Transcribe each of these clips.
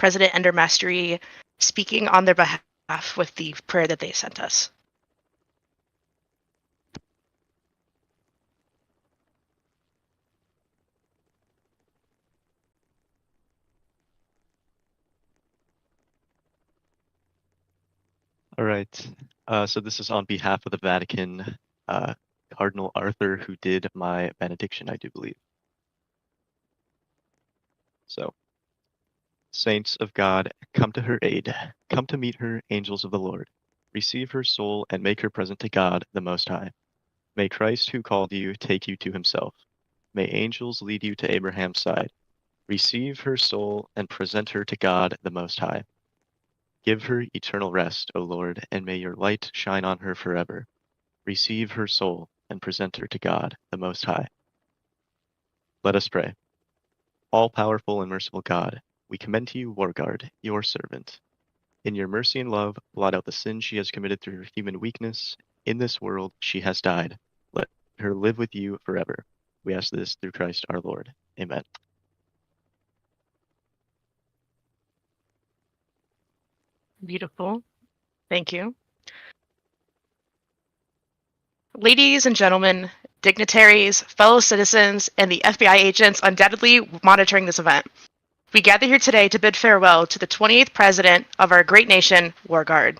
President Ender Mastery speaking on their behalf with the prayer that they sent us. All right. So this is on behalf of the Vatican, Cardinal Arthur, who did my benediction, I do believe. So, saints of God, come to her aid. Come to meet her, angels of the Lord. Receive her soul and make her present to God, the Most High. May Christ, who called you, take you to himself. May angels lead you to Abraham's side. Receive her soul and present her to God, the Most High. Give her eternal rest, O Lord, and may your light shine on her forever. Receive her soul and present her to God, the Most High. Let us pray. All-powerful and merciful God, we commend to you Wargard, your servant. In your mercy and love, blot out the sins she has committed through her human weakness. In this world she has died. Let her live with you forever. We ask this through Christ our Lord. Amen. Beautiful. Thank you. Ladies and gentlemen, dignitaries, fellow citizens, and the FBI agents undoubtedly monitoring this event, we gather here today to bid farewell to the 28th president of our great nation, Wargard.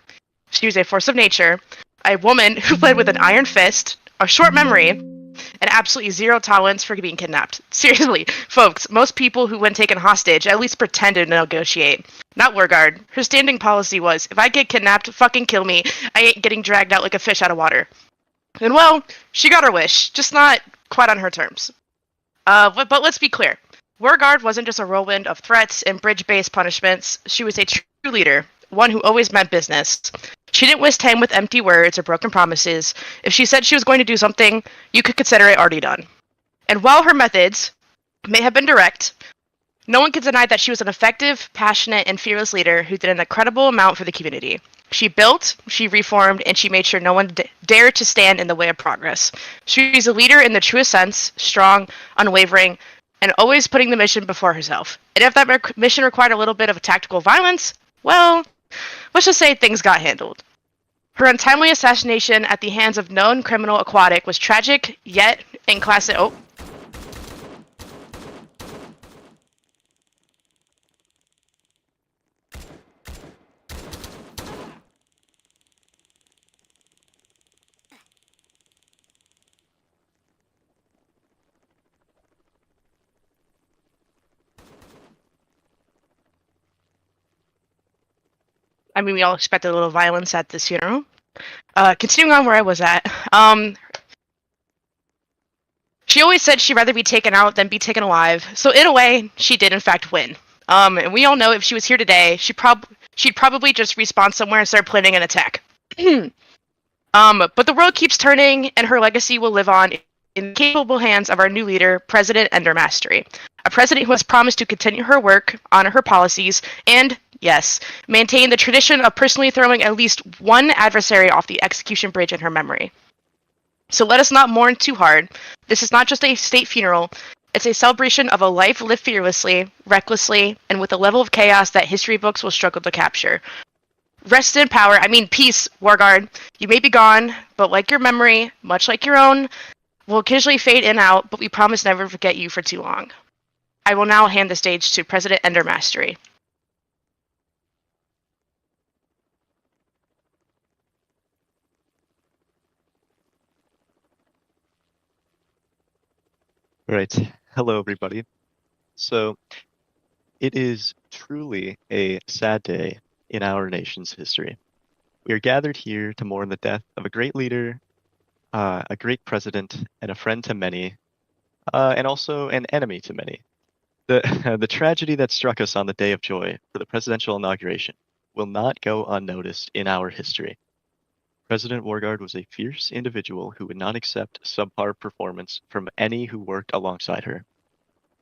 She was a force of nature, a woman who led with an iron fist, a short memory, and absolutely zero tolerance for being kidnapped. Seriously, folks, most people who, when taken hostage, at least pretended to negotiate. Not Wargard. Her standing policy was, if I get kidnapped, fucking kill me. I ain't getting dragged out like a fish out of water. And well, she got her wish, just not quite on her terms. But let's be clear. Wargard wasn't just a whirlwind of threats and bridge-based punishments. She was a true leader, one who always meant business. She didn't waste time with empty words or broken promises. If she said she was going to do something, you could consider it already done. And while her methods may have been direct, no one can deny that she was an effective, passionate, and fearless leader who did an incredible amount for the community. She built, she reformed, and she made sure no one dared to stand in the way of progress. She's a leader in the truest sense, strong, unwavering, and always putting the mission before herself. And if that mission required a little bit of tactical violence, well, let's just say things got handled. Her untimely assassination at the hands of known criminal Aquatic was tragic, yet in classic... Oh. I mean, we all expected a little violence at this funeral. Continuing on where I was at, she always said she'd rather be taken out than be taken alive. So in a way, she did in fact win. And we all know if she was here today, she'd probably just respawn somewhere and start planning an attack. But the world keeps turning, and her legacy will live on in the capable hands of our new leader, President Ender Mastery. A president who has promised to continue her work, honor her policies, and, yes, maintain the tradition of personally throwing at least one adversary off the execution bridge in her memory. So let us not mourn too hard. This is not just a state funeral. It's a celebration of a life lived fearlessly, recklessly, and with a level of chaos that history books will struggle to capture. Rest in power. I mean, peace, Wargard. You may be gone, but like your memory, much like your own, will occasionally fade in and out, but we promise never to forget you for too long. I will now hand the stage to President Ender Mastery. Right. Hello, everybody. So, it is truly a sad day in our nation's history. We are gathered here to mourn the death of a great leader, a great president, and a friend to many, and also an enemy to many. The tragedy that struck us on the day of joy for the presidential inauguration will not go unnoticed in our history. President Wargard was a fierce individual who would not accept subpar performance from any who worked alongside her.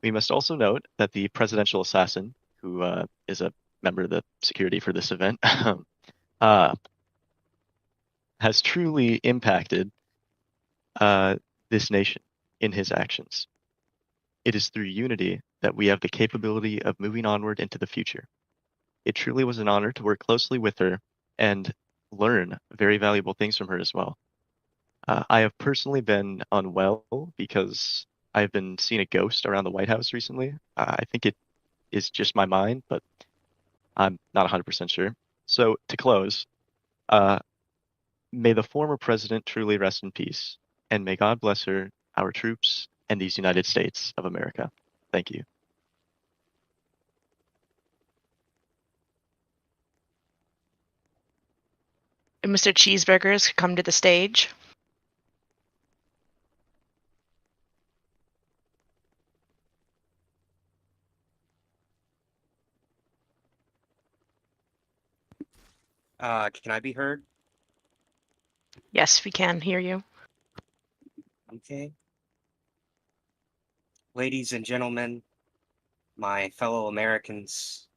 We must also note that the presidential assassin, who is a member of the security for this event, has truly impacted this nation in his actions. It is through unity that we have the capability of moving onward into the future. It truly was an honor to work closely with her and learn very valuable things from her as well. I have personally been unwell because I've been seeing a ghost around the White House recently. I think it is just my mind, but I'm not 100% sure. So, to close, uh, may the former president truly rest in peace, and may God bless her, our troops, and these United States of America. Thank you. Mr. Cheeseburgers could come to the stage. Can I be heard? Yes, we can hear you. Okay. Ladies and gentlemen, my fellow Americans,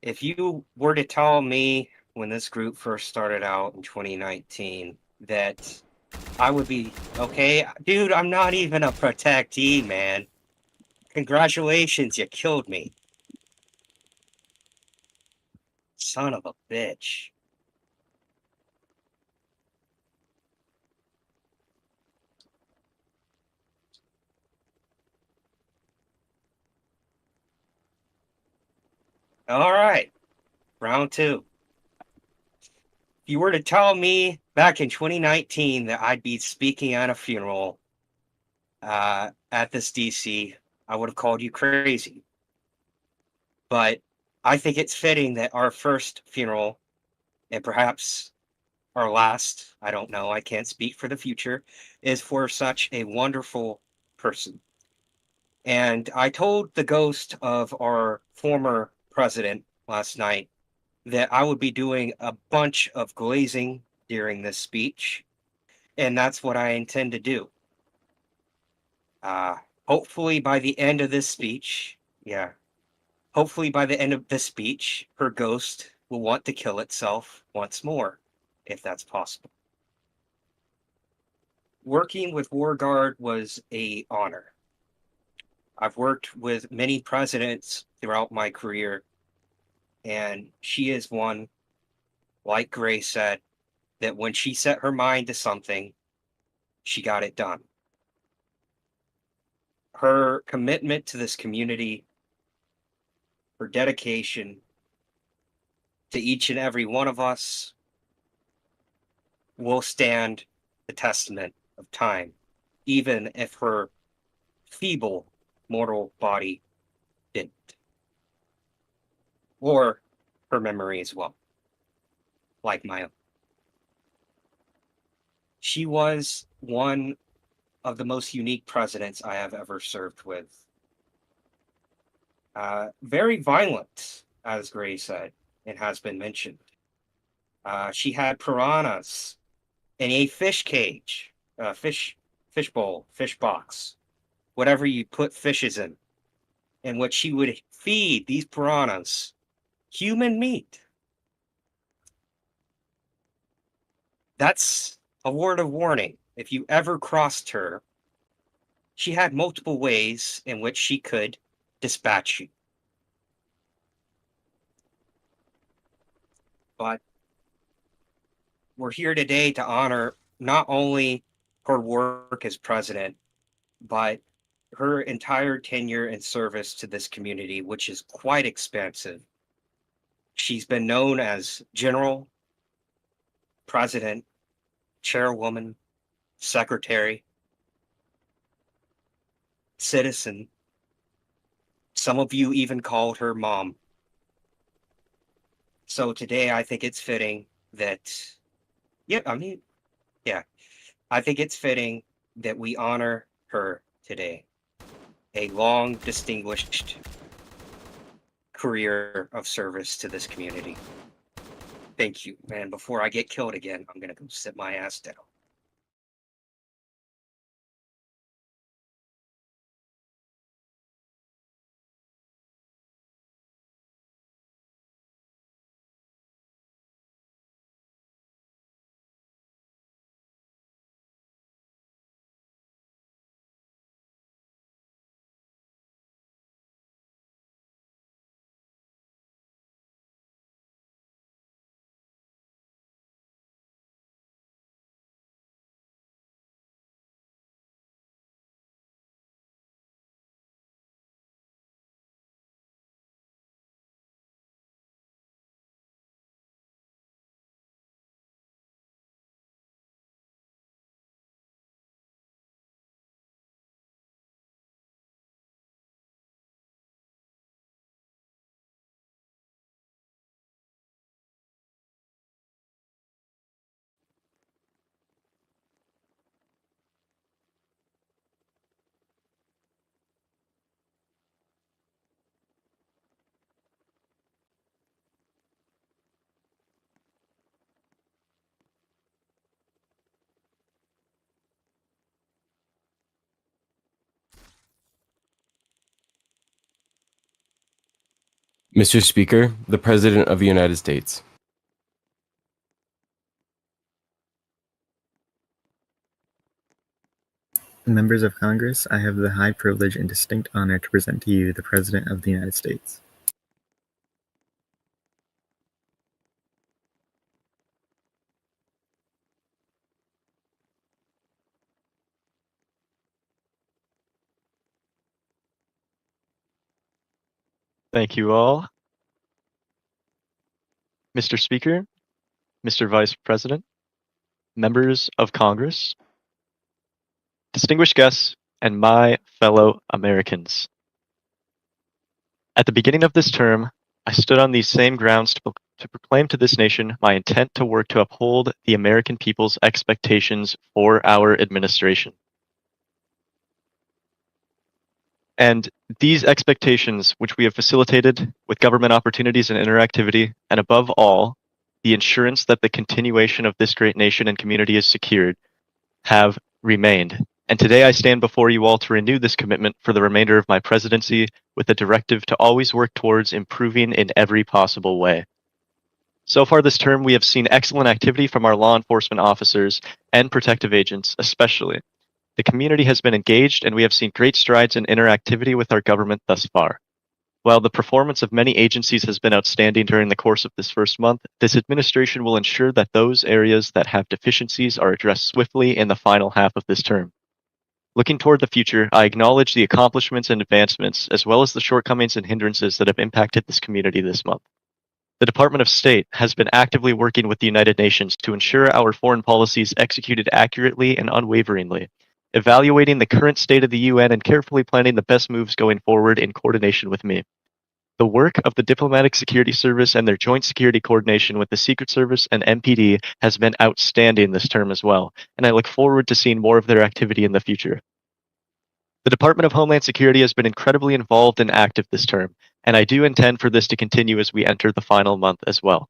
if you were to tell me when this group first started out in 2019 that I would be, okay, dude, I'm not even a protectee, man. Congratulations, you killed me. Son of a bitch. All right, round two. If you were to tell me back in 2019 that I'd be speaking at a funeral at this DC, I would have called you crazy. But I think it's fitting that our first funeral, and perhaps our last, I don't know, I can't speak for the future, is for such a wonderful person. And I told the ghost of our former president last night that I would be doing a bunch of glazing during this speech, and that's what I intend to do. Uh, hopefully by the end of this speech, yeah, hopefully by the end of this speech, her ghost will want to kill itself once more, if that's possible. Working with WarGuard was a honor. I've worked with many presidents throughout my career, and she is one, like Gray said, that when she set her mind to something, she got it done. Her commitment to this community, her dedication to each and every one of us will stand the testament of time, even if her feeble mortal body didn't. Or her memory as well, like my own. She was one of the most unique presidents I have ever served with. Very violent, as Gray said, and has been mentioned. She had piranhas in a fish cage, fish bowl, fish box, whatever you put fishes in which she would feed these piranhas human meat. That's a word of warning. If you ever crossed her, she had multiple ways in which she could dispatch you. But we're here today to honor not only her work as president, but her entire tenure and service to this community, which is quite expansive. She's been known as general, president, chairwoman, secretary, citizen. Some of you even called her mom. So today I think it's fitting that, yeah, I think it's fitting that we honor her today. A long, distinguished career of service to this community. Thank you. And before I get killed again, I'm going to go sit my ass down. Mr. Speaker, the President of the United States. Members of Congress, I have the high privilege and distinct honor to present to you the President of the United States. Thank you all. Mr. Speaker, Mr. Vice President, members of Congress, distinguished guests, and my fellow Americans. At the beginning of this term, I stood on these same grounds to proclaim to this nation my intent to work to uphold the American people's expectations for our administration. And these expectations, which we have facilitated with government opportunities and interactivity, and above all, the assurance that the continuation of this great nation and community is secured, have remained. And today I stand before you all to renew this commitment for the remainder of my presidency with a directive to always work towards improving in every possible way. So far this term, we have seen excellent activity from our law enforcement officers and protective agents, especially. The community has been engaged, and we have seen great strides in interactivity with our government thus far. While the performance of many agencies has been outstanding during the course of this first month, this administration will ensure that those areas that have deficiencies are addressed swiftly in the final half of this term. Looking toward the future, I acknowledge the accomplishments and advancements, as well as the shortcomings and hindrances that have impacted this community this month. The Department of State has been actively working with the United Nations to ensure our foreign policy is executed accurately and unwaveringly, evaluating the current state of the UN and carefully planning the best moves going forward in coordination with me. The work of the Diplomatic Security Service and their joint security coordination with the Secret Service and MPD has been outstanding this term as well, and I look forward to seeing more of their activity in the future. The Department of Homeland Security has been incredibly involved and active this term, and I do intend for this to continue as we enter the final month as well.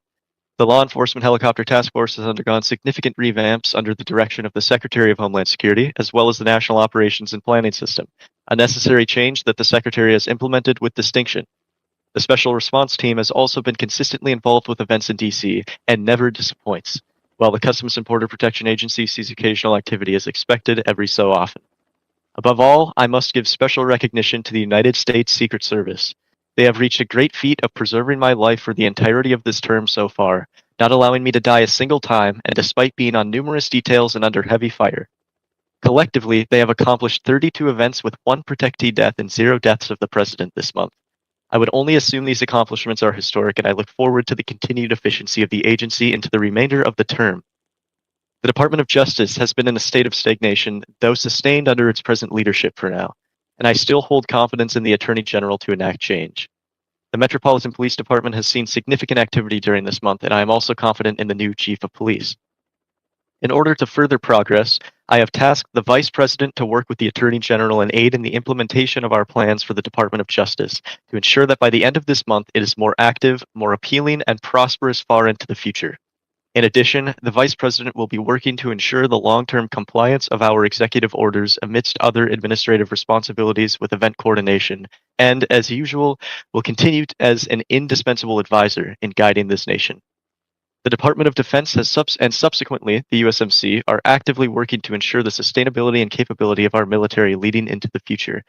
The Law Enforcement Helicopter Task Force has undergone significant revamps under the direction of the Secretary of Homeland Security, as well as the National Operations and Planning System, a necessary change that the Secretary has implemented with distinction. The Special Response Team has also been consistently involved with events in DC and never disappoints, while the Customs and Border Protection Agency sees occasional activity as expected every so often. Above all, I must give special recognition to the United States Secret Service. They have reached a great feat of preserving my life for the entirety of this term so far, not allowing me to die a single time, and despite being on numerous details and under heavy fire. Collectively, they have accomplished 32 events with 1 protectee death and 0 deaths of the president this month. I would only assume these accomplishments are historic, and I look forward to the continued efficiency of the agency into the remainder of the term. The Department of Justice has been in a state of stagnation, though sustained under its present leadership for now, and I still hold confidence in the Attorney General to enact change. The Metropolitan Police Department has seen significant activity during this month, and I am also confident in the new Chief of Police. In order to further progress, I have tasked the Vice President to work with the Attorney General and aid in the implementation of our plans for the Department of Justice to ensure that by the end of this month it is more active, more appealing, and prosperous far into the future. In addition, the Vice President will be working to ensure the long-term compliance of our executive orders amidst other administrative responsibilities with event coordination, and, as usual, will continue as an indispensable advisor in guiding this nation. The Department of Defense and subsequently the USMC are actively working to ensure the sustainability and capability of our military leading into the future.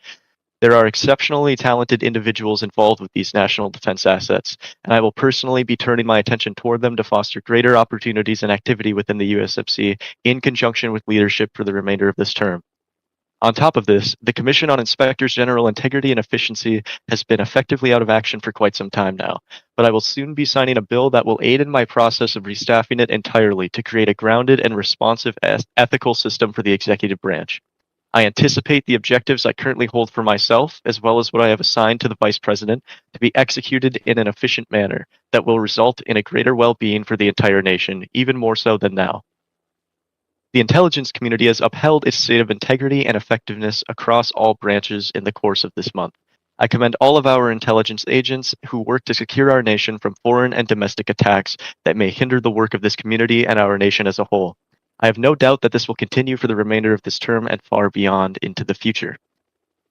There are exceptionally talented individuals involved with these national defense assets, and I will personally be turning my attention toward them to foster greater opportunities and activity within the USMC in conjunction with leadership for the remainder of this term. On top of this, the Commission on Inspectors General Integrity and Efficiency has been effectively out of action for quite some time now, but I will soon be signing a bill that will aid in my process of restaffing it entirely to create a grounded and responsive ethical system for the executive branch. I anticipate the objectives I currently hold for myself, as well as what I have assigned to the Vice President, to be executed in an efficient manner that will result in a greater well-being for the entire nation, even more so than now. The intelligence community has upheld its state of integrity and effectiveness across all branches in the course of this month. I commend all of our intelligence agents who work to secure our nation from foreign and domestic attacks that may hinder the work of this community and our nation as a whole. I have no doubt that this will continue for the remainder of this term and far beyond into the future.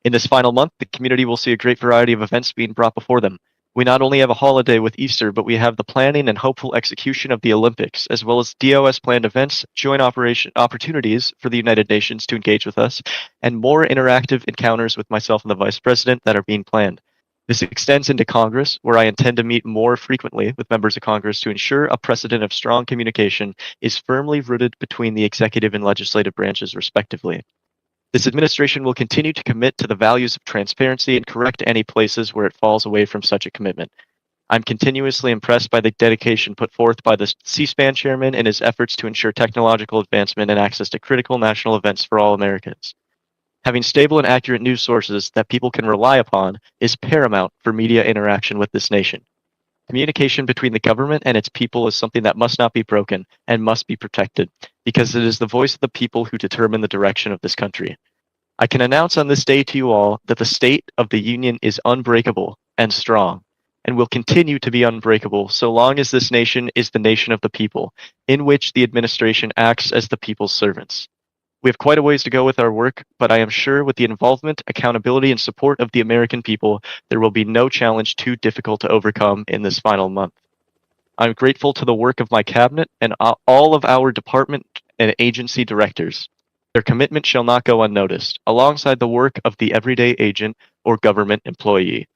In this final month, the community will see a great variety of events being brought before them. We not only have a holiday with Easter, but we have the planning and hopeful execution of the Olympics, as well as DOS planned events, joint operation opportunities for the United Nations to engage with us, and more interactive encounters with myself and the Vice President that are being planned. This extends into Congress, where I intend to meet more frequently with members of Congress to ensure a precedent of strong communication is firmly rooted between the executive and legislative branches, respectively. This administration will continue to commit to the values of transparency and correct any places where it falls away from such a commitment. I'm continuously impressed by the dedication put forth by the C-SPAN chairman in his efforts to ensure technological advancement and access to critical national events for all Americans. Having stable and accurate news sources that people can rely upon is paramount for media interaction with this nation. Communication between the government and its people is something that must not be broken and must be protected, because it is the voice of the people who determine the direction of this country. I can announce on this day to you all that the state of the Union is unbreakable and strong, and will continue to be unbreakable so long as this nation is the nation of the people, in which the administration acts as the people's servants. We have quite a ways to go with our work, but I am sure with the involvement, accountability, and support of the American people, there will be no challenge too difficult to overcome in this final month. I'm grateful to the work of my cabinet and all of our department and agency directors. Their commitment shall not go unnoticed, alongside the work of the everyday agent or government employee.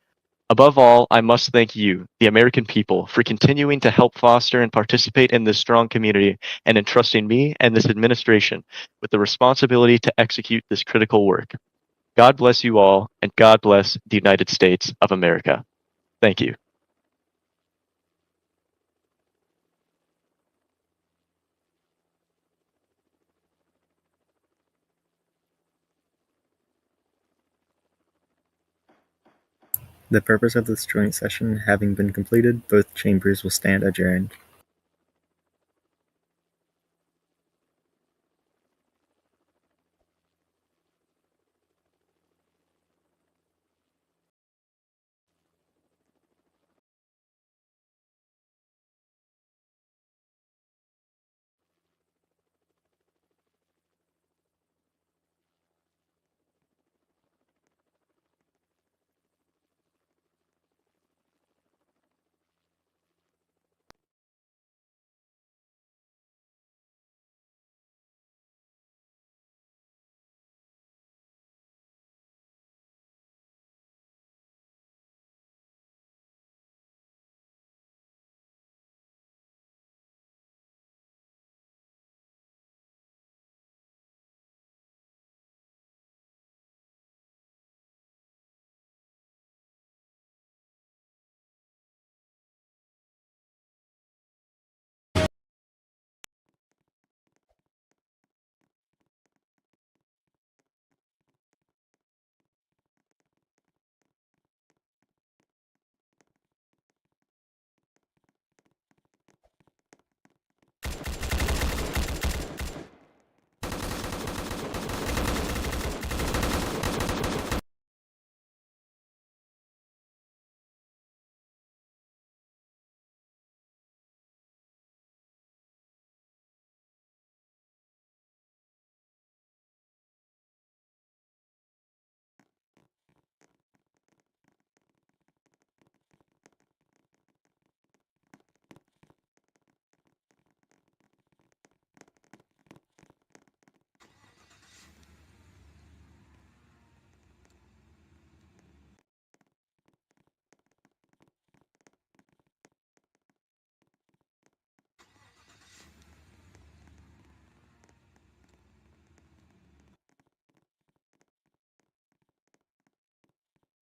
Above all, I must thank you, the American people, for continuing to help foster and participate in this strong community and entrusting me and this administration with the responsibility to execute this critical work. God bless you all, and God bless the United States of America. Thank you. The purpose of this joint session having been completed, both chambers will stand adjourned.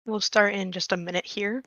We'll start in just a minute here.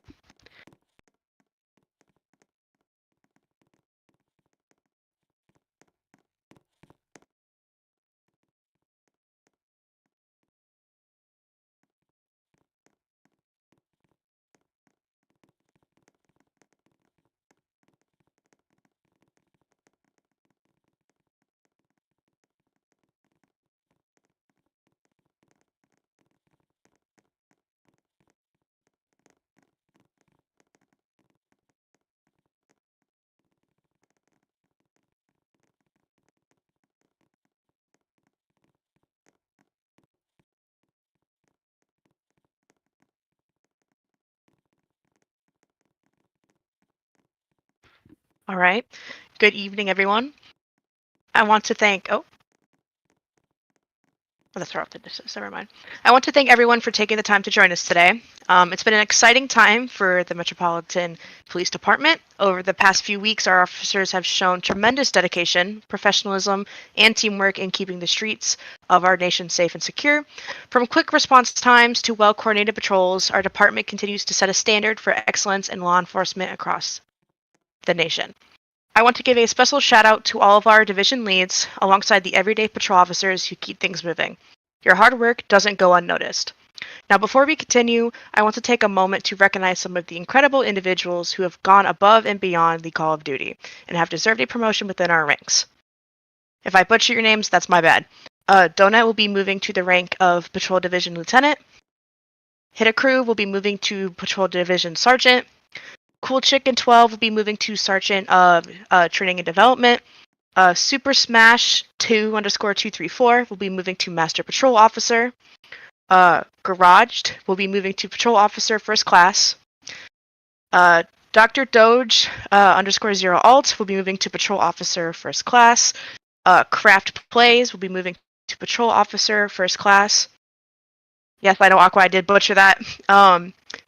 All right. Good evening, everyone. I want to thank. That's right off the distance. Never mind. I want to thank everyone for taking the time to join us today. It's been an exciting time for the Metropolitan Police Department. Over the past few weeks, our officers have shown tremendous dedication, professionalism, and teamwork in keeping the streets of our nation safe and secure. From quick response times to well-coordinated patrols, our department continues to set a standard for excellence in law enforcement across the nation. I want to give a special shout out to all of our division leads alongside the everyday patrol officers who keep things moving. Your hard work doesn't go unnoticed. Now, before we continue, I want to take a moment to recognize some of the incredible individuals who have gone above and beyond the call of duty and have deserved a promotion within our ranks. If I butcher your names, that's my bad. Donut will be moving to the rank of Patrol Division Lieutenant. Hitacrew will be moving to Patrol Division Sergeant. Cool Chicken 12 will be moving to Sergeant of Training and Development. Super Smash 2_234 will be moving to Master Patrol Officer. Garaged will be moving to Patrol Officer First Class. Dr. Doge _0 alt will be moving to Patrol Officer First Class. Craft Plays will be moving to Patrol Officer First Class. Yes, I know, Aqua, I did butcher that.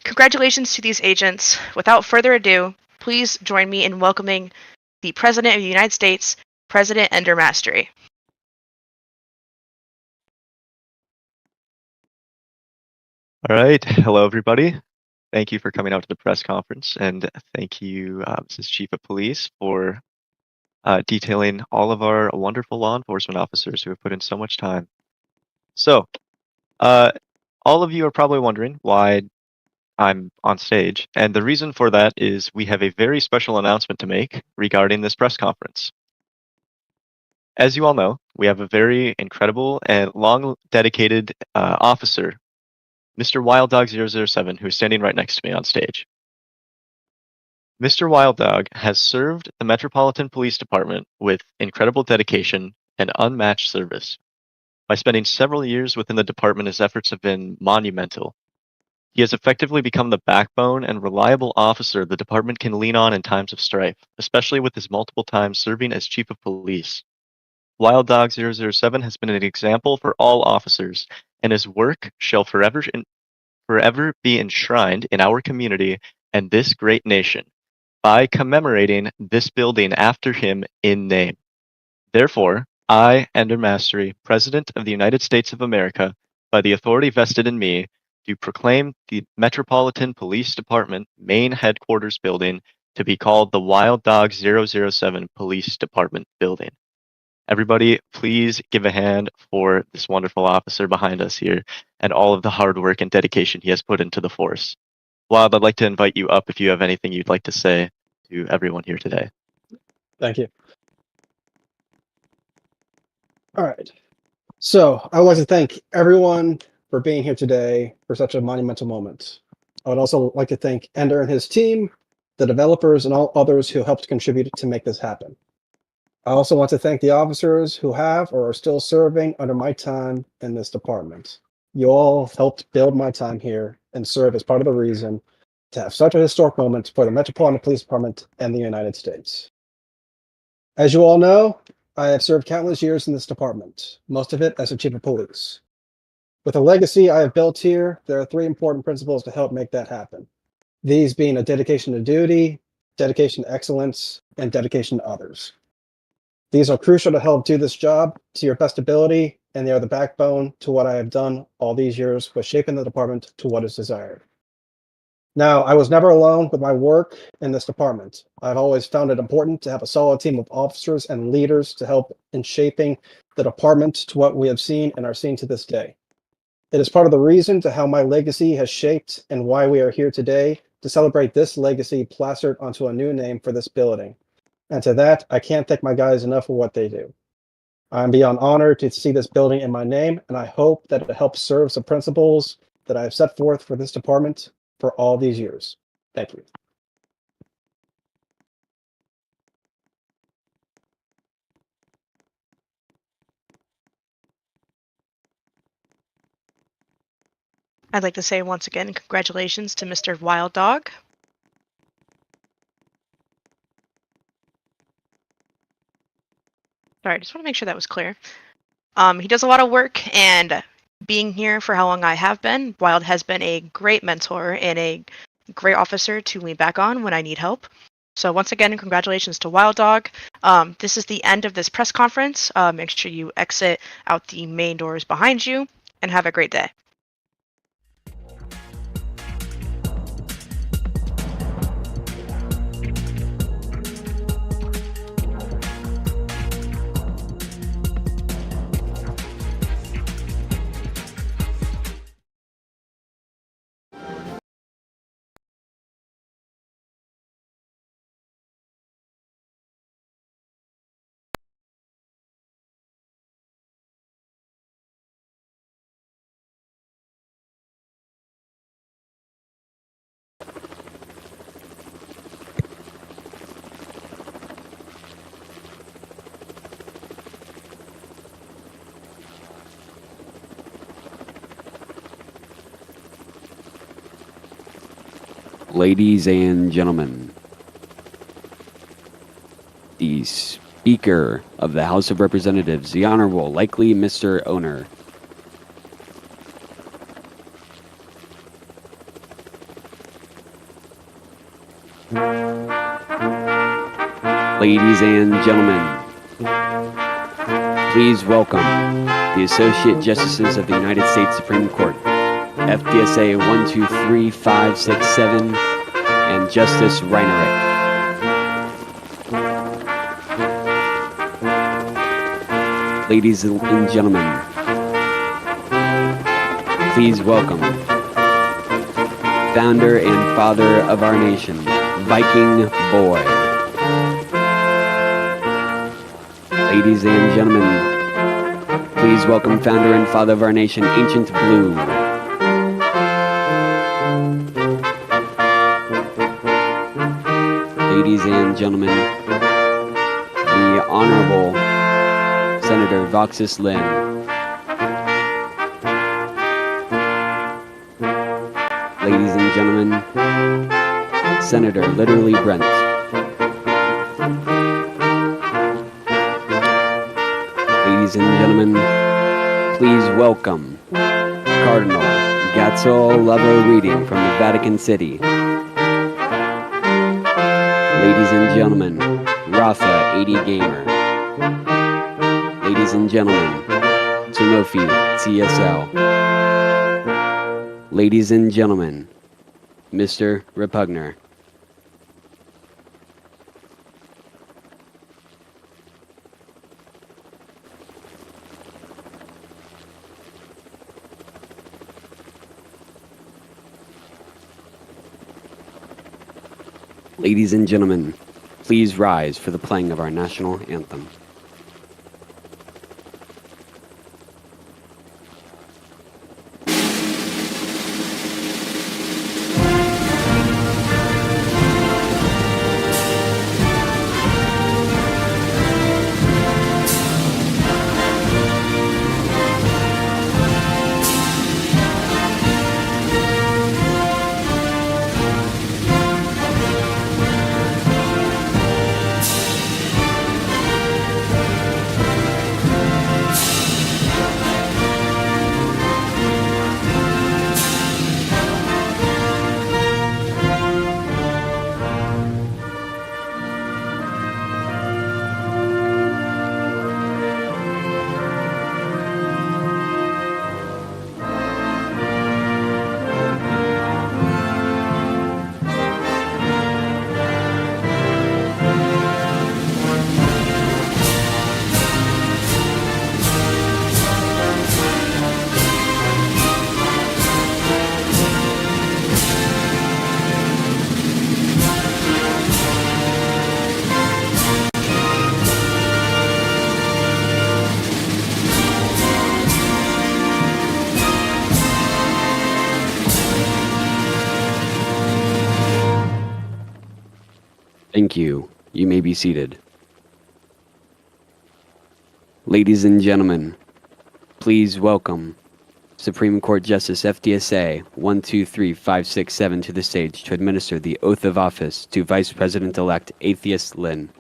Congratulations to these agents. Without further ado, please join me in welcoming the President of the United States, President Ender Mastery. All right. Hello, everybody. Thank you for coming out to the press conference, and thank you, Mrs. Chief of Police, for detailing all of our wonderful law enforcement officers who have put in so much time. So, all of you are probably wondering why I'm on stage, and the reason for that is we have a very special announcement to make regarding this press conference. As you all know, we have a very incredible and long dedicated officer, Mr. Wild Dog 007, who is standing right next to me on stage. Mr. Wild Dog has served the Metropolitan Police Department with incredible dedication and unmatched service. By spending several years within the department, his efforts have been monumental. He has effectively become the backbone and reliable officer the department can lean on in times of strife, especially with his multiple times serving as Chief of Police. Wild Dog 007 has been an example for all officers, and his work shall forever be enshrined in our community and this great nation by commemorating this building after him in name. Therefore, I, Ender Mastery, President of the United States of America, by the authority vested in me, do proclaim the Metropolitan Police Department main headquarters building to be called the Wild Dog 007 Police Department Building. Everybody, please give a hand for this wonderful officer behind us here and all of the hard work and dedication he has put into the force. Wild, I'd like to invite you up if you have anything you'd like to say to everyone here today. Thank you. All right. So I would like to thank everyone for being here today for such a monumental moment. I would also like to thank Ender and his team, the developers, and all others who helped contribute to make this happen. I also want to thank the officers who have or are still serving under my time in this department. You all helped build my time here and serve as part of the reason to have such a historic moment for the Metropolitan Police Department and the United States. As you all know, I have served countless years in this department, most of it as a chief of police. With the legacy I have built here, there are three important principles to help make that happen. These being a dedication to duty, dedication to excellence, and dedication to others. These are crucial to help do this job to your best ability, and they are the backbone to what I have done all these years with shaping the department to what is desired. Now, I was never alone with my work in this department. I've always found it important to have a solid team of officers and leaders to help in shaping the department to what we have seen and are seeing to this day. It is part of the reason to how my legacy has shaped and why we are here today to celebrate this legacy plastered onto a new name for this building. And to that, I can't thank my guys enough for what they do. I'm beyond honored to see this building in my name, and I hope that it helps serve the principles that I have set forth for this department for all these years. Thank you. I'd like to say once again, congratulations to Mr. Wild Dog. Sorry, just want to make sure that was clear. He does a lot of work, and being here for how long I have been, Wild has been a great mentor and a great officer to lean back on when I need help. So once again, congratulations to Wild Dog. This is the end of this press conference. Make sure you exit out the main doors behind you, and have a great day. Ladies and gentlemen, the Speaker of the House of Representatives, the Honorable Likely Mr. Owner. Ladies and gentlemen, please welcome the Associate Justices of the United States Supreme Court, FDSA 123-567, and Justice Reinerick. Ladies and gentlemen, please welcome founder and father of our nation, Viking Boy. Ladies and gentlemen, please welcome founder and father of our nation, Ancient Blue. Ladies and gentlemen, the Honorable Senator Voxus Lynn. Ladies and gentlemen, Senator Literally Brent. Ladies and gentlemen, please welcome Cardinal Gatzel Lover Reading from the Vatican City. Ladies and gentlemen, Rafa 80 Gamer. Ladies and gentlemen, Timofi TSL. Ladies and gentlemen, Mr. Repugner. Ladies and gentlemen, please rise for the playing of our national anthem. Thank you. You may be seated. Ladies and gentlemen, please welcome Supreme Court Justice FDSA 123-567 to the stage to administer the oath of office to Vice President-elect Atheist Lynn.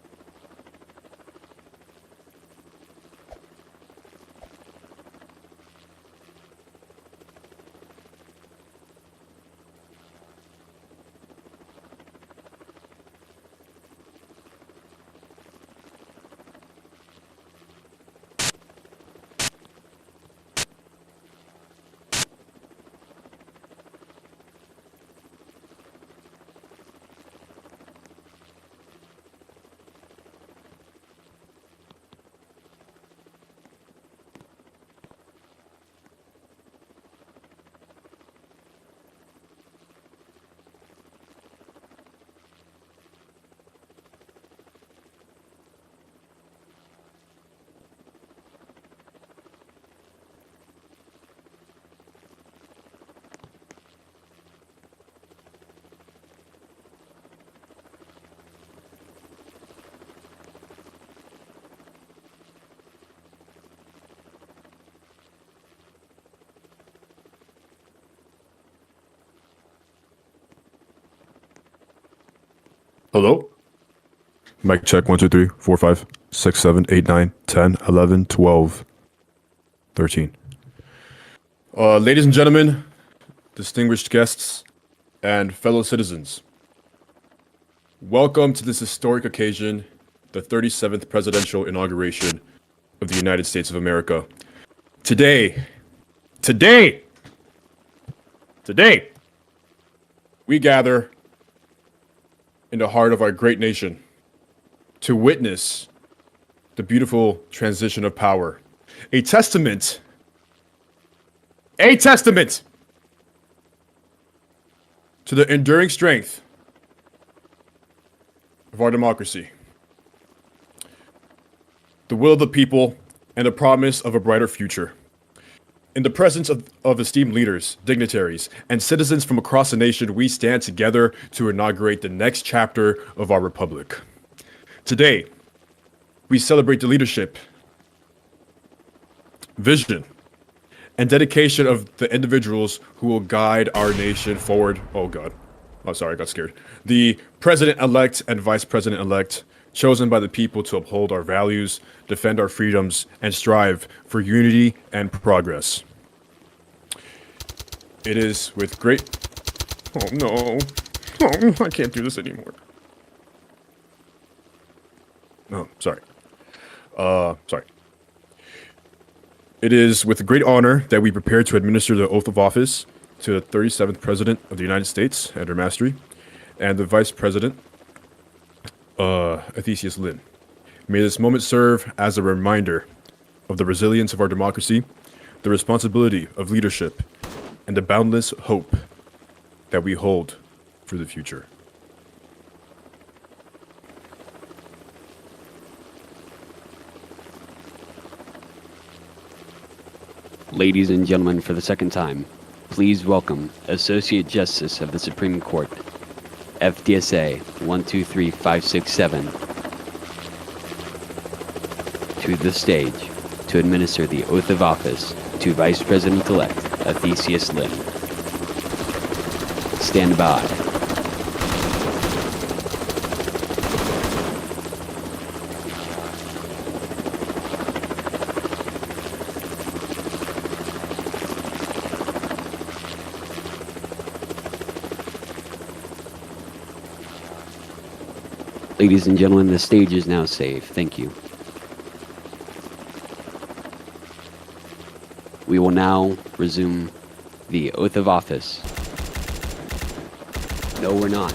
Hello? Mic check 1, 2, 3, 4, 5, 6, 7, 8, 9, 10, 11, 12, 13. Ladies and gentlemen, distinguished guests, and fellow citizens, welcome to this historic occasion, the 37th presidential inauguration of the United States of America. Today, we gather in the heart of our great nation to witness the beautiful transition of power. A testament to the enduring strength of our democracy, the will of the people, and the promise of a brighter future. In the presence of esteemed leaders, dignitaries, and citizens from across the nation, we stand together to inaugurate the next chapter of our republic. Today, we celebrate the leadership, vision, and dedication of the individuals who will guide our nation forward. Oh God. Oh, sorry, I got scared. The president-elect and vice president-elect, chosen by the people to uphold our values, defend our freedoms, and strive for unity and progress. It is with great... Oh no. Oh, I can't do this anymore. Oh, sorry. Sorry. It is with great honor that we prepare to administer the oath of office to the 37th President of the United States, and Her Majesty, and the Vice President, Athesius Lin. May this moment serve as a reminder of the resilience of our democracy, the responsibility of leadership, and the boundless hope that we hold for the future. Ladies and gentlemen, for the second time, please welcome Associate Justice of the Supreme Court, FDSA 123567, to the stage to administer the oath of office to Vice President-elect Athesius Lin. Stand by. Ladies and gentlemen, the stage is now safe. Thank you. We will now resume the oath of office. No, we're not.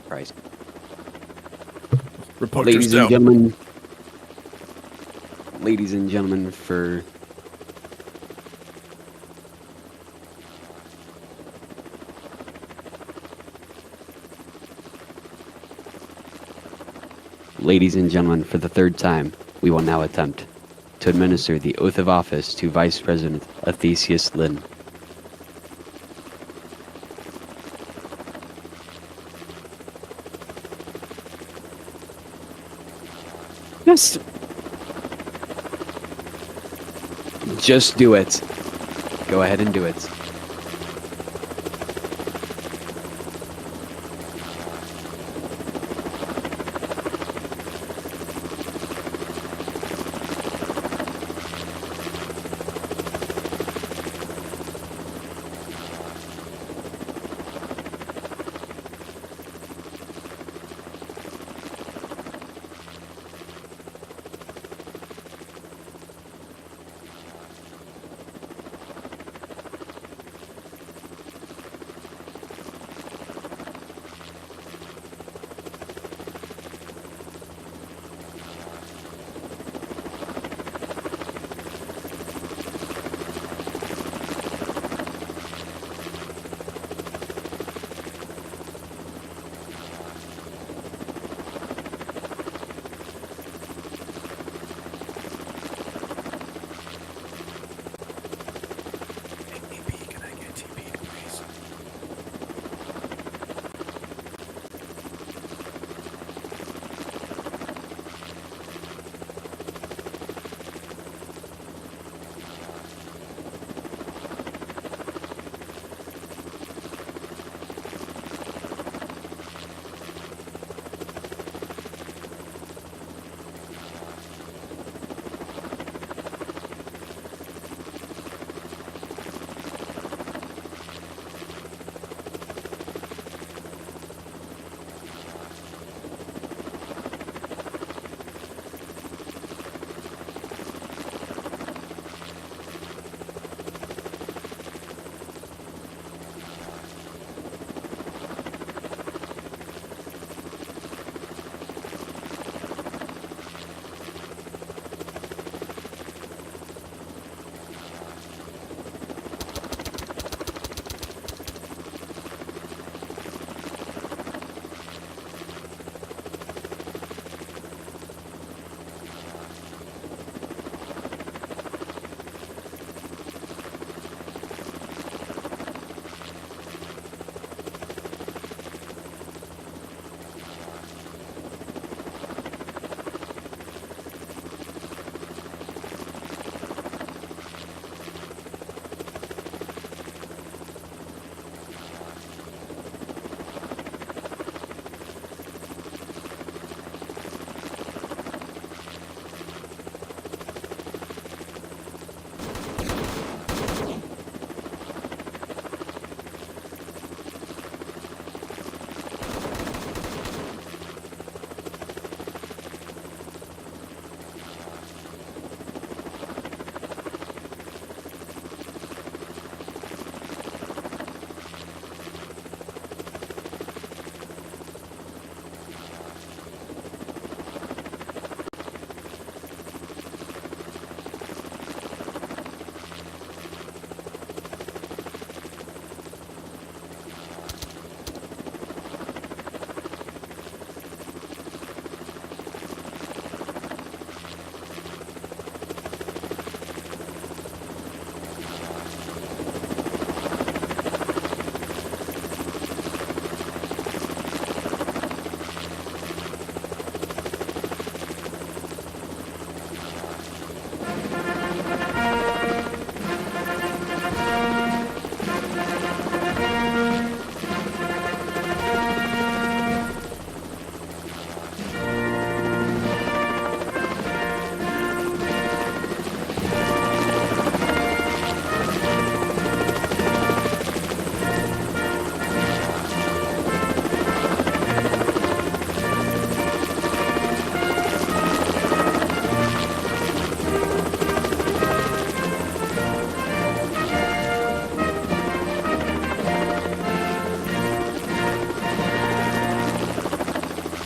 Christ. Ladies and gentlemen, for the third time, we will now attempt to administer the oath of office to Vice President Athesius Lin. Just do it. Go ahead and do it.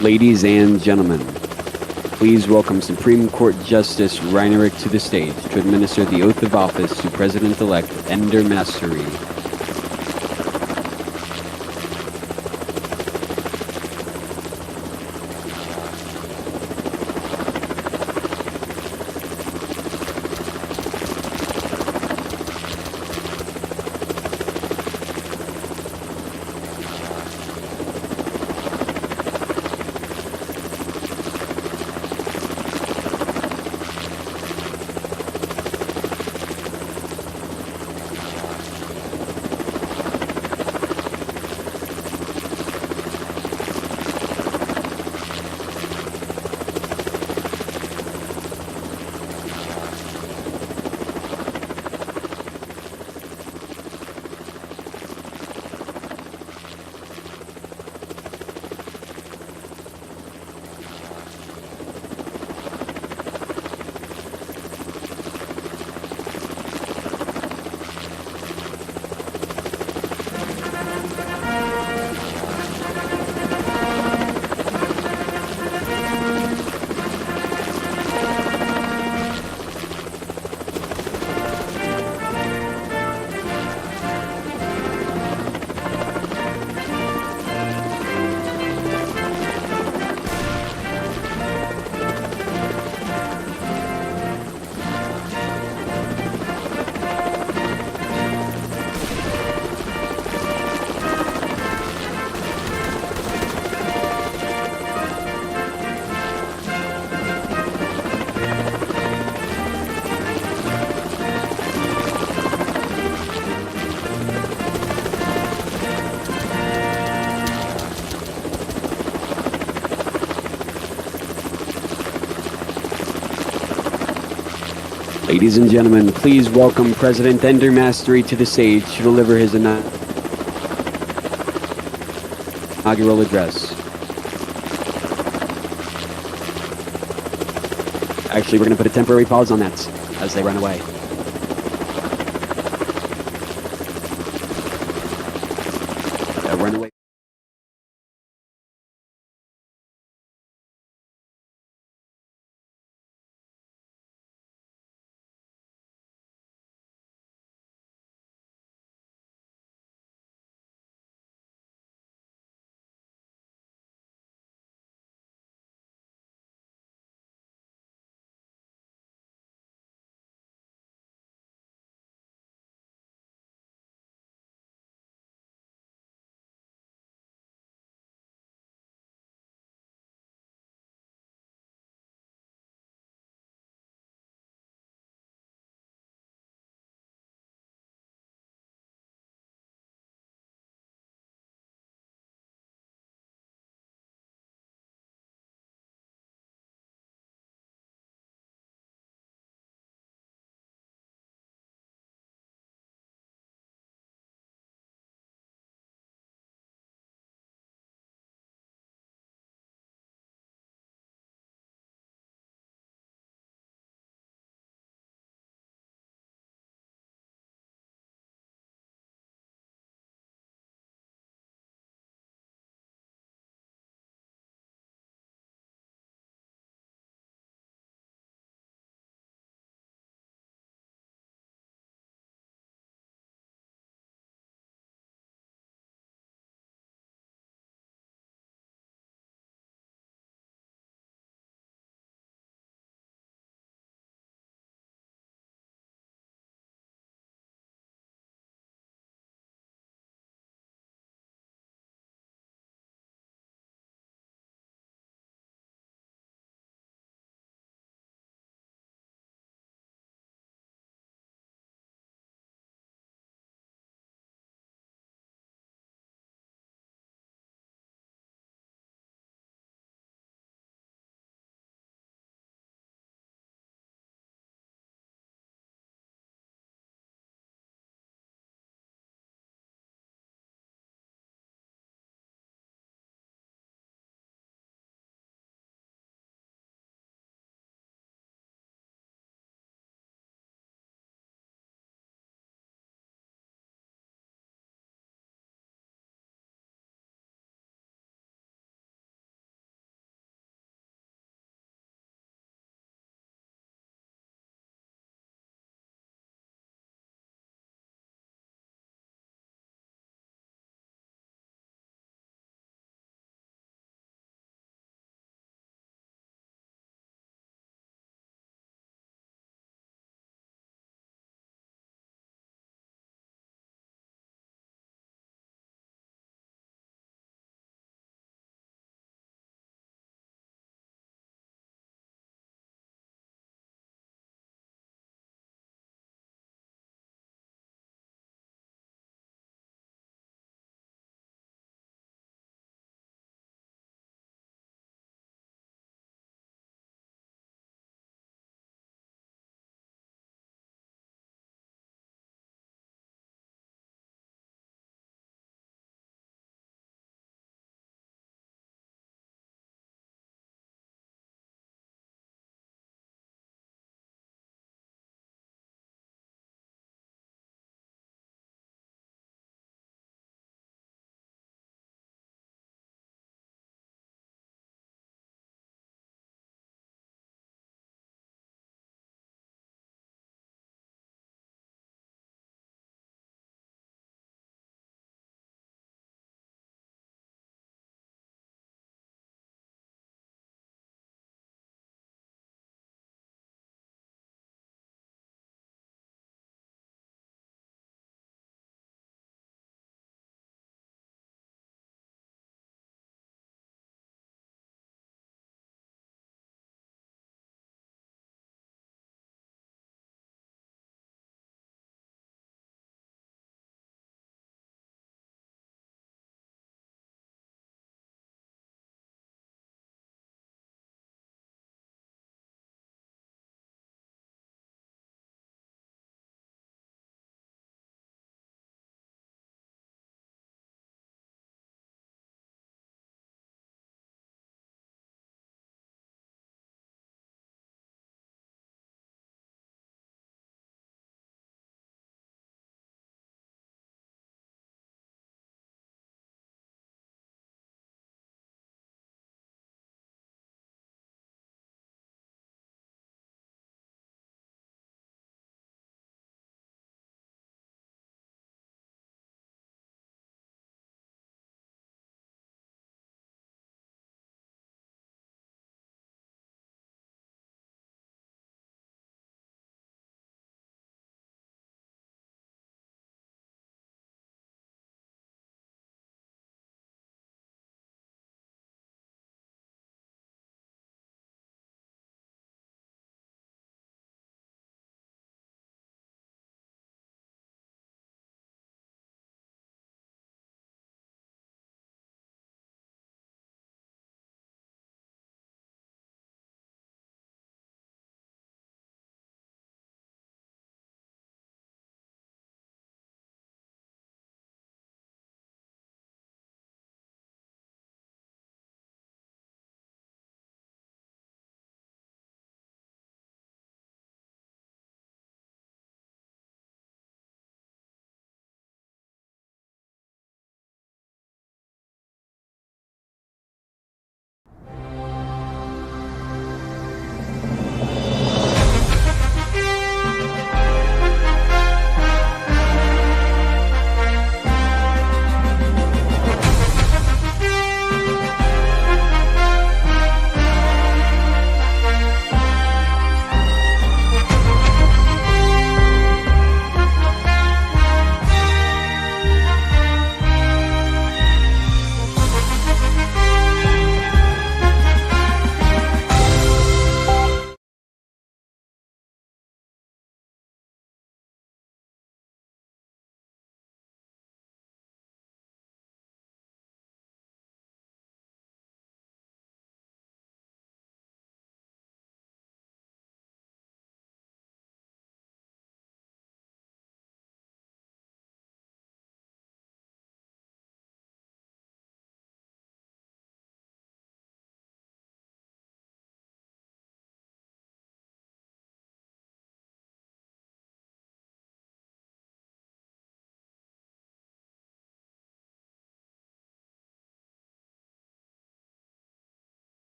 Ladies and gentlemen, please welcome Supreme Court Justice Reinerick to the stage to administer the oath of office to President-elect Ender Massery. Ladies and gentlemen, please welcome President Ender Massery to the stage to deliver his inaugural address. Actually, we're going to put a temporary pause on that as they run away. Run away.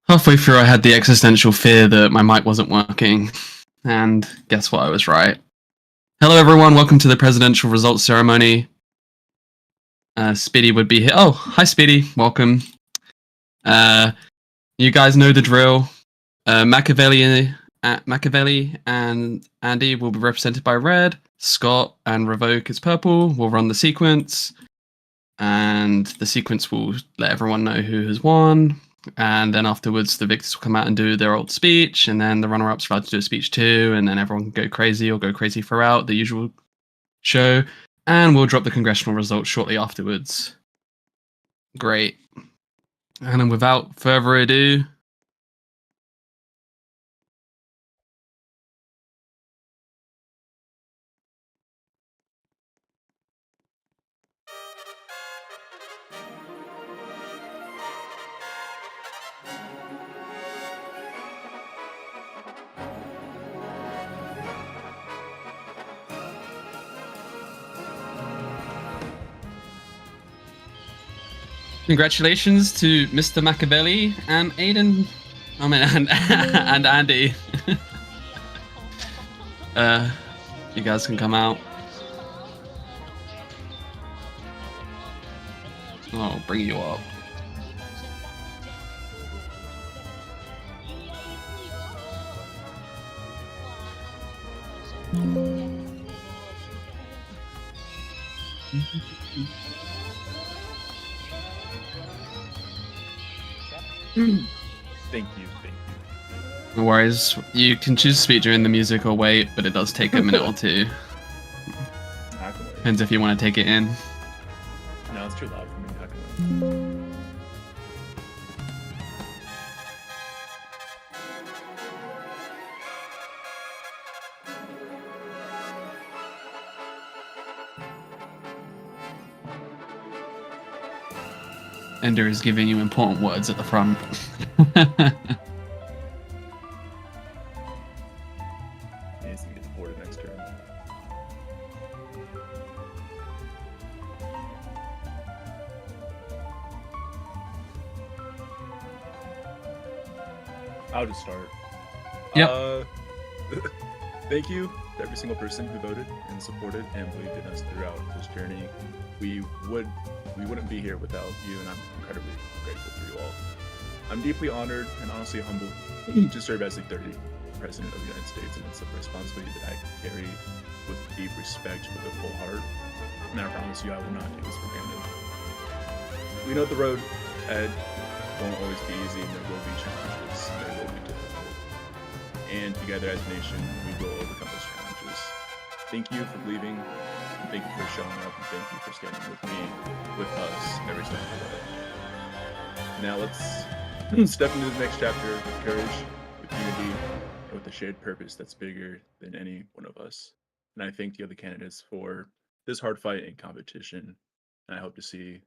Halfway through, I had the existential fear that my mic wasn't working, and guess what? I was right. Hello, everyone. Welcome to the presidential results ceremony. Speedy would be here. Oh, hi, Speedy. Welcome. You guys know the drill. Machiavelli and Andy will be represented by red. Scott and Revoke is purple. We'll run the sequence, and the sequence will let everyone know who has won. And then afterwards, the victors will come out and do their old speech, and then the runner-ups are allowed to do a speech too, and then everyone can go crazy or go crazy throughout the usual show. And we'll drop the congressional results shortly afterwards. Great. And then without further ado, congratulations to Mr. Machiavelli and Aiden. I mean, and Andy. You guys can come out. I'll bring you up. Thank you. No worries. You can choose to speak during the music or wait, but it does take a minute or two. I can wait. Depends if you want to take it in. No, it's too loud for me. I can wait. Ender is giving you important words at the front. He needs to get deported next turn. I'll just start. Yep. Thank you to every single person who voted and supported and believed in us throughout this journey. We wouldn't be here without you, and I'm incredibly grateful for you all. I'm deeply honored and honestly humbled to serve as the 30th President of the United States, and it's a responsibility that I carry with deep respect, with a full heart, and I promise you I will not take this for granted. We know the road ahead won't always be easy, and there will be challenges, and there will be difficult. And together as a nation, we will overcome those challenges. Thank you for believing, and thank you for showing up, and thank you for standing with me, with us, every step of the way. Now let's step into the next chapter with courage, with unity, and with a shared purpose that's bigger than any one of us. And I thank the other candidates for this hard fight and competition, and I hope to see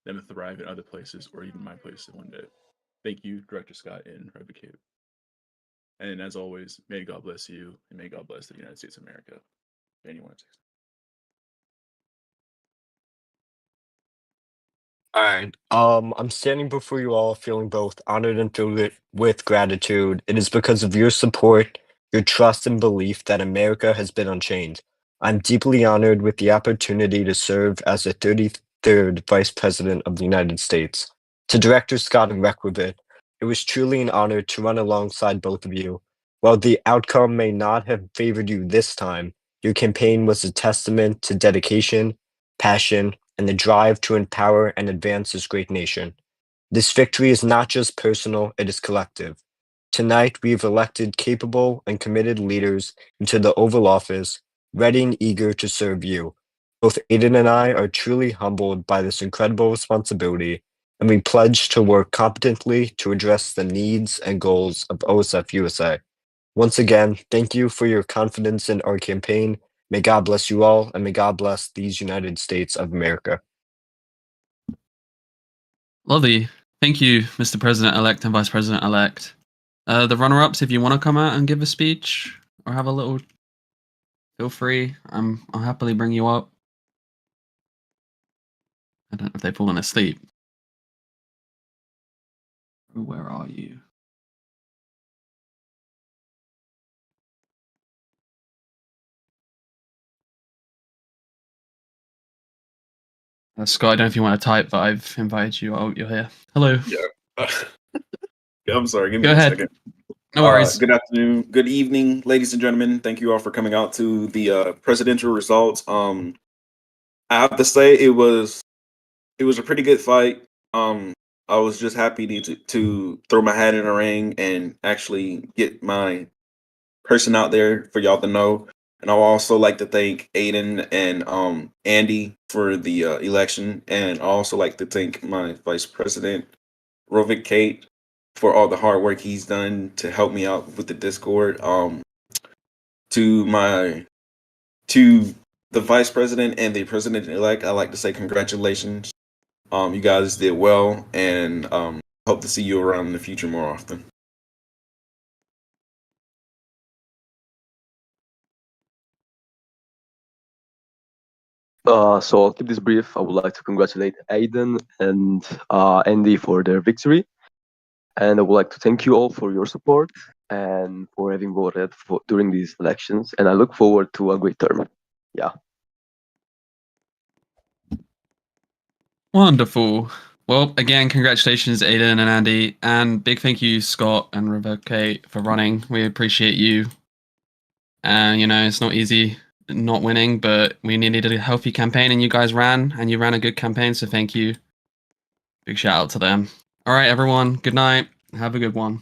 them thrive in other places or even my place one day. Thank you, Director Scott and Revocate. And as always, may God bless you, and may God bless the United States of America. Anyone. All right. I'm standing before you all feeling both honored and filled with gratitude. It is because of your support, your trust and belief that America has been unchained. I'm deeply honored with the opportunity to serve as the 33rd Vice President of the United States. To Director Scott and Requivit, it was truly an honor to run alongside both of you. While the outcome may not have favored you this time, your campaign was a testament to dedication, passion, and the drive to empower and advance this great nation. This victory is not just personal, it is collective. Tonight, we've elected capable and committed leaders into the Oval Office, ready and eager to serve you. Both Aiden and I are truly humbled by this incredible responsibility, and we pledge to work competently to address the needs and goals of OSFUSA. Once again, thank you for your confidence in our campaign. May God bless you all, and may God bless these United States of America. Lovely. Thank you, Mr. President-elect and Vice President-elect. The runner-ups, if you want to come out and give a speech or have a little, feel free. I'll happily bring you up. I don't know if they've fallen asleep. Where are you? Scott, I don't know if you want to type, but I've invited you. Oh, you're here. Hello. Yeah. Yeah, I'm sorry. Give me Go one ahead. second. No worries. Good afternoon, good evening, ladies and gentlemen. Thank you all for coming out to the presidential results. I have to say it was a pretty good fight. I was just happy to throw my hat in the ring and actually get my person out there for y'all to know. And I would also like to thank Aiden and Andy for the election, and I also like to thank my vice president, Rovik Kate, for all the hard work he's done to help me out with the Discord. To the vice president and the president elect, I like to say congratulations. You guys did well, and hope to see you around in the future more often. So I'll keep this brief. I would like to congratulate Aiden and Andy for their victory. And I would like to thank you all for your support and for having voted during these elections. And I look forward to a great term. Yeah. Wonderful. Well, again, congratulations, Aiden and Andy, and big thank you, Scott and Rebecca, for running. We appreciate you. And it's not easy not winning, but we needed a healthy campaign, and you guys ran, and you ran a good campaign, so thank you. Big shout out to them. All right, everyone. Good night. Have a good one.